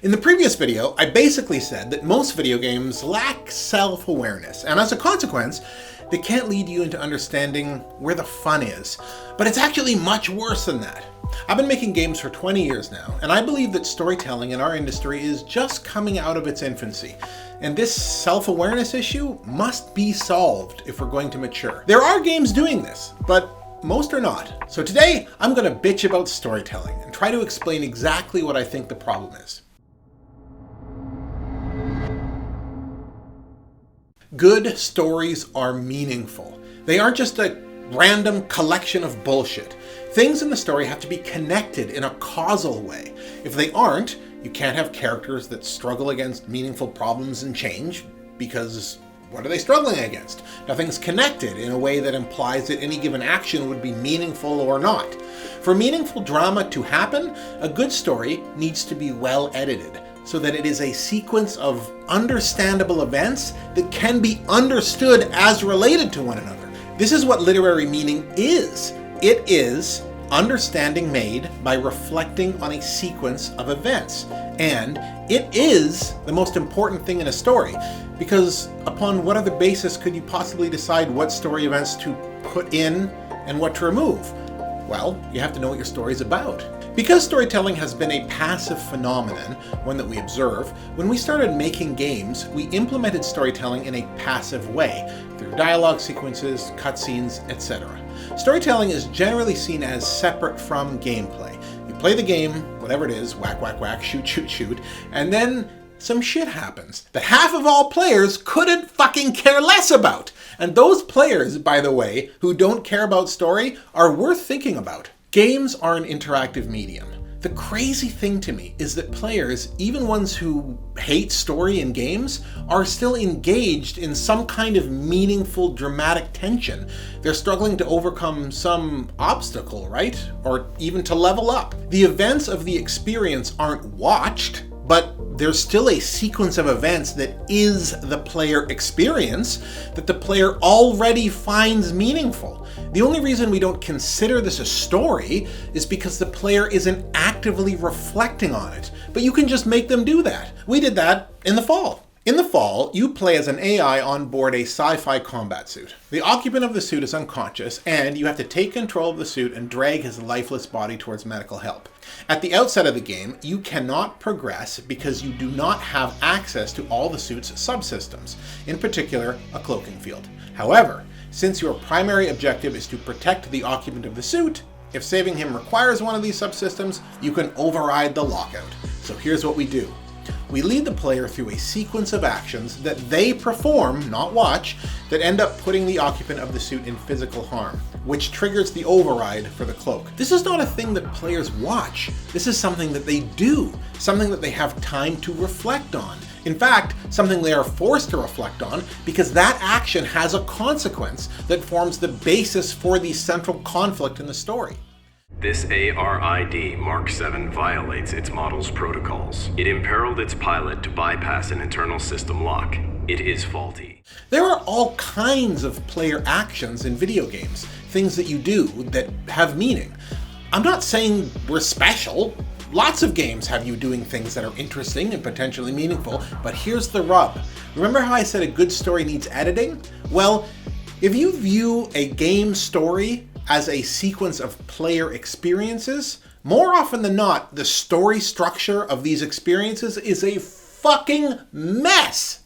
In the previous video, I basically said that most video games lack self-awareness, and as a consequence, they can't lead you into understanding where the fun is. But it's actually much worse than that. I've been making games for 20 years now, and I believe that storytelling in our industry is just coming out of its infancy. And this self-awareness issue must be solved if we're going to mature. There are games doing this, but most are not. So today, I'm going to bitch about storytelling and try to explain exactly what I think the problem is. Good stories are meaningful. They aren't just a random collection of bullshit. Things in the story have to be connected in a causal way. If they aren't, you can't have characters that struggle against meaningful problems and change, because what are they struggling against? Nothing's connected in a way that implies that any given action would be meaningful or not. For meaningful drama to happen, a good story needs to be well edited, so that it is a sequence of understandable events that can be understood as related to one another. This is what literary meaning is. It is understanding made by reflecting on a sequence of events. And it is the most important thing in a story, because upon what other basis could you possibly decide what story events to put in and what to remove? Well, you have to know what your story is about. Because storytelling has been a passive phenomenon, one that we observe, when we started making games, we implemented storytelling in a passive way, through dialogue sequences, cutscenes, etc. Storytelling is generally seen as separate from gameplay. You play the game, whatever it is, whack, whack, whack, shoot, shoot, shoot, and then some shit happens that half of all players couldn't fucking care less about. And those players, by the way, who don't care about story, are worth thinking about. Games are an interactive medium. The crazy thing to me is that players, even ones who hate story in games, are still engaged in some kind of meaningful, dramatic tension. They're struggling to overcome some obstacle, right? Or even to level up. The events of the experience aren't watched, but there's still a sequence of events that is the player experience that the player already finds meaningful. The only reason we don't consider this a story is because the player isn't actively reflecting on it. But you can just make them do that. We did that in the fall. In the fall, you play as an AI on board a sci-fi combat suit. The occupant of the suit is unconscious, and you have to take control of the suit and drag his lifeless body towards medical help. At the outset of the game, you cannot progress because you do not have access to all the suit's subsystems, in particular, a cloaking field. However, since your primary objective is to protect the occupant of the suit, if saving him requires one of these subsystems, you can override the lockout. So here's what we do. We lead the player through a sequence of actions that they perform, not watch, that end up putting the occupant of the suit in physical harm, which triggers the override for the cloak. This is not a thing that players watch. This is something that they do, something that they have time to reflect on. In fact, something they are forced to reflect on because that action has a consequence that forms the basis for the central conflict in the story. This ARID Mark 7 violates its model's protocols. It imperiled its pilot to bypass an internal system lock. It is faulty. There are all kinds of player actions in video games, things that you do that have meaning. I'm not saying we're special. Lots of games have you doing things that are interesting and potentially meaningful, but here's the rub. Remember how I said a good story needs editing? Well, if you view a game story as a sequence of player experiences, more often than not, the story structure of these experiences is a fucking mess.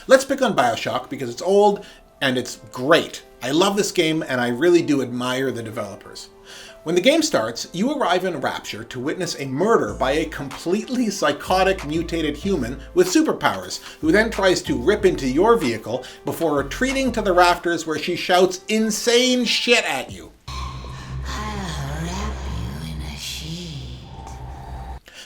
Let's pick on BioShock because it's old and it's great. I love this game and I really do admire the developers. When the game starts, you arrive in Rapture to witness a murder by a completely psychotic mutated human with superpowers, who then tries to rip into your vehicle before retreating to the rafters where she shouts insane shit at you. I'll wrap you in a sheet.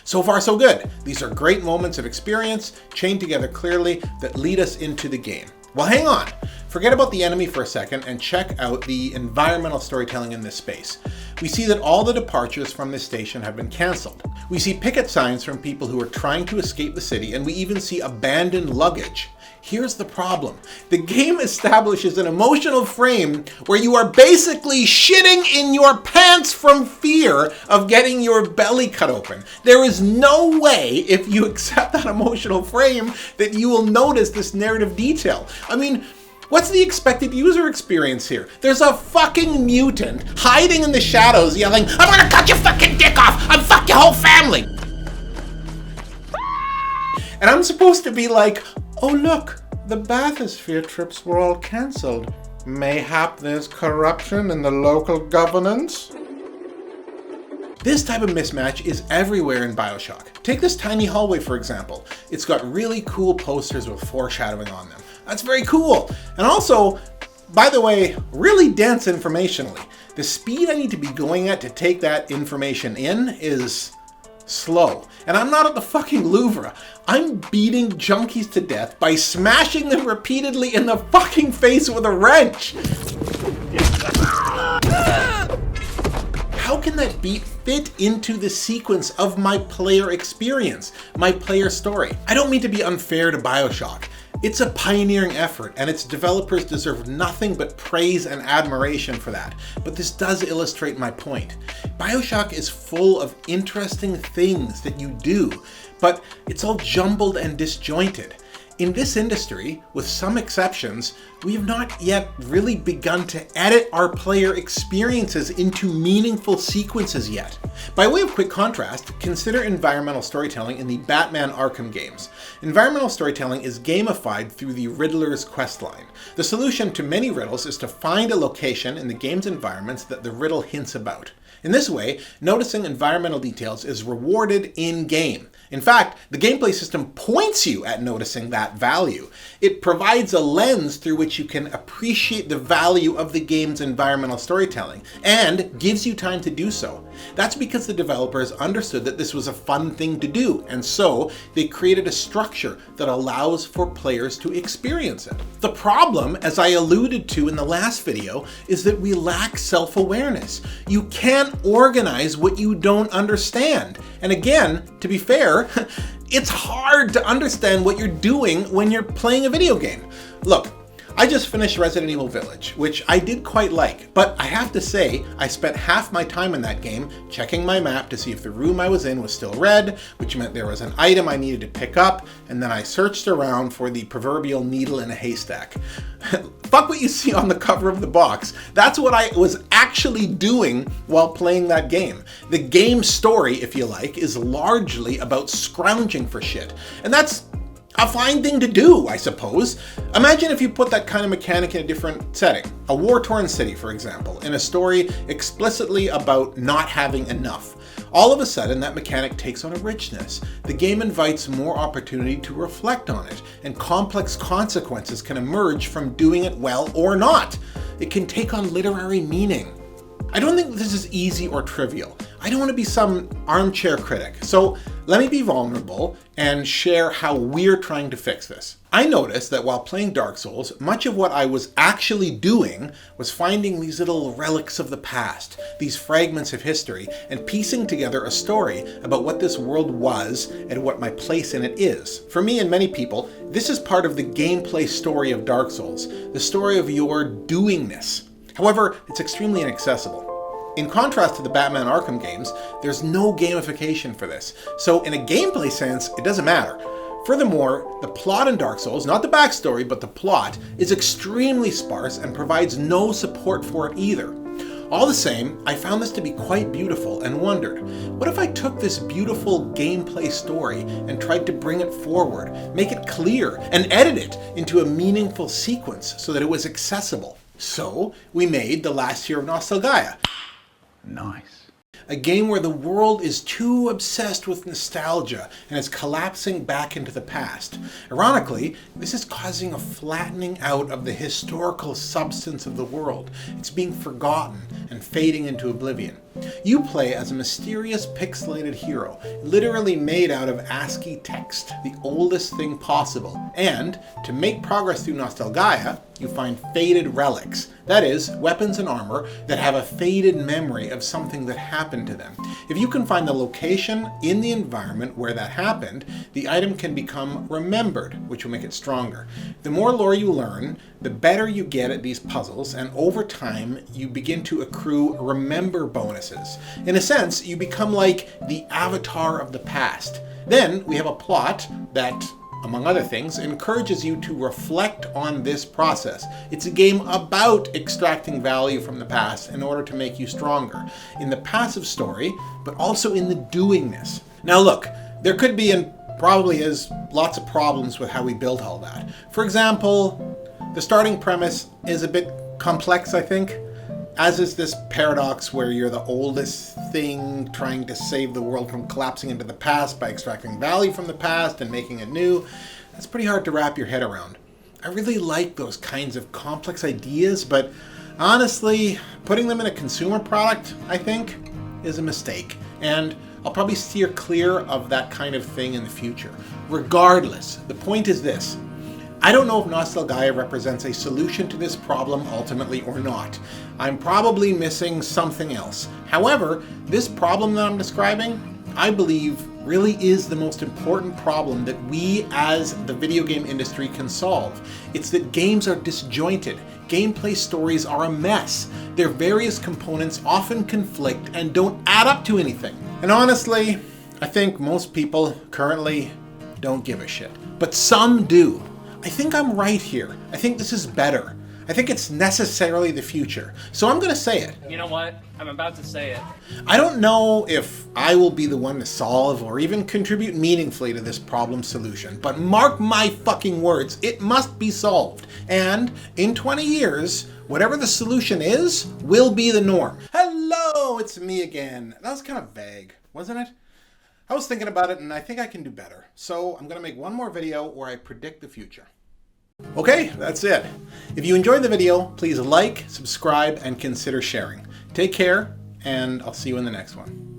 So far so good. These are great moments of experience, chained together clearly, that lead us into the game. Well, hang on. Forget about the enemy for a second and check out the environmental storytelling in this space. We see that all the departures from this station have been cancelled. We see picket signs from people who are trying to escape the city, and we even see abandoned luggage. Here's the problem. The game establishes an emotional frame where you are basically shitting in your pants from fear of getting your belly cut open. There is no way, if you accept that emotional frame, that you will notice this narrative detail. I mean, what's the expected user experience here? There's a fucking mutant hiding in the shadows yelling, "I'm gonna cut your fucking dick off! I'm fuck your whole family!" And I'm supposed to be like, "Oh look, the bathysphere trips were all cancelled. Mayhap there's corruption in the local governance?" This type of mismatch is everywhere in BioShock. Take this tiny hallway, for example. It's got really cool posters with foreshadowing on them. That's very cool. And also, by the way, really dense informationally. The speed I need to be going at to take that information in is slow. And I'm not at the fucking Louvre. I'm beating junkies to death by smashing them repeatedly in the fucking face with a wrench. How can that beat fit into the sequence of my player experience, my player story? I don't mean to be unfair to BioShock. It's a pioneering effort, and its developers deserve nothing but praise and admiration for that. But this does illustrate my point. BioShock is full of interesting things that you do, but it's all jumbled and disjointed. In this industry, with some exceptions, we have not yet really begun to edit our player experiences into meaningful sequences yet. By way of quick contrast, consider environmental storytelling in the Batman Arkham games. Environmental storytelling is gamified through the Riddler's questline. The solution to many riddles is to find a location in the game's environments that the riddle hints about. In this way, noticing environmental details is rewarded in-game. In fact, the gameplay system points you at noticing that value. It provides a lens through which you can appreciate the value of the game's environmental storytelling, and gives you time to do so. That's because the developers understood that this was a fun thing to do, and so they created a structure that allows for players to experience it. The problem, as I alluded to in the last video, is that we lack self-awareness. You can't organize what you don't understand. And again, to be fair, it's hard to understand what you're doing when you're playing a video game. Look, I just finished Resident Evil Village, which I did quite like, but I have to say, I spent half my time in that game checking my map to see if the room I was in was still red, which meant there was an item I needed to pick up, and then I searched around for the proverbial needle in a haystack. Fuck what you see on the cover of the box. That's what I was actually doing while playing that game. The game story, if you like, is largely about scrounging for shit, and that's a fine thing to do, I suppose. Imagine if you put that kind of mechanic in a different setting. A war-torn city, for example, in a story explicitly about not having enough. All of a sudden, that mechanic takes on a richness. The game invites more opportunity to reflect on it, and complex consequences can emerge from doing it well or not. It can take on literary meaning. I don't think this is easy or trivial. I don't want to be some armchair critic, so let me be vulnerable and share how we're trying to fix this. I noticed that while playing Dark Souls, much of what I was actually doing was finding these little relics of the past, these fragments of history, and piecing together a story about what this world was and what my place in it is. For me and many people, this is part of the gameplay story of Dark Souls, the story of your doingness. However, it's extremely inaccessible. In contrast to the Batman Arkham games, there's no gamification for this, so in a gameplay sense, it doesn't matter. Furthermore, the plot in Dark Souls, not the backstory, but the plot, is extremely sparse and provides no support for it either. All the same, I found this to be quite beautiful and wondered, what if I took this beautiful gameplay story and tried to bring it forward, make it clear, and edit it into a meaningful sequence so that it was accessible? So, we made The Last Year of Nostalgia. Nice. A game where the world is too obsessed with nostalgia and is collapsing back into the past. Ironically, this is causing a flattening out of the historical substance of the world. It's being forgotten and fading into oblivion. You play as a mysterious pixelated hero, literally made out of ASCII text, the oldest thing possible. And to make progress through Nostalgaia, you find faded relics. That is, weapons and armor that have a faded memory of something that happened to them. If you can find the location in the environment where that happened, the item can become remembered, which will make it stronger. The more lore you learn, the better you get at these puzzles, and over time, you begin to accrue remember bonuses. In a sense, you become like the avatar of the past. Then we have a plot that, among other things, encourages you to reflect on this process. It's a game about extracting value from the past in order to make you stronger, in the passive story, but also in the doingness. Now look, there could be and probably is lots of problems with how we build all that. For example, the starting premise is a bit complex, I think, as is this paradox where you're the oldest thing trying to save the world from collapsing into the past by extracting value from the past and making it new. That's pretty hard to wrap your head around. I really like those kinds of complex ideas, but honestly, putting them in a consumer product, I think, is a mistake. And I'll probably steer clear of that kind of thing in the future. Regardless, the point is this. I don't know if Nostalgaia represents a solution to this problem ultimately or not. I'm probably missing something else. However, this problem that I'm describing, I believe, really is the most important problem that we as the video game industry can solve. It's that games are disjointed. Gameplay stories are a mess. Their various components often conflict and don't add up to anything. And honestly, I think most people currently don't give a shit. But some do. I think I'm right here. I think this is better. I think it's necessarily the future. So I'm going to say it. You know what? I'm about to say it. I don't know if I will be the one to solve or even contribute meaningfully to this problem solution, but mark my fucking words, it must be solved. And in 20 years, whatever the solution is, will be the norm. Hello, it's me again. That was kind of vague, wasn't it? I was thinking about it and I think I can do better. So I'm going to make one more video where I predict the future. Okay, that's it. If you enjoyed the video, please like, subscribe, and consider sharing. Take care, and I'll see you in the next one.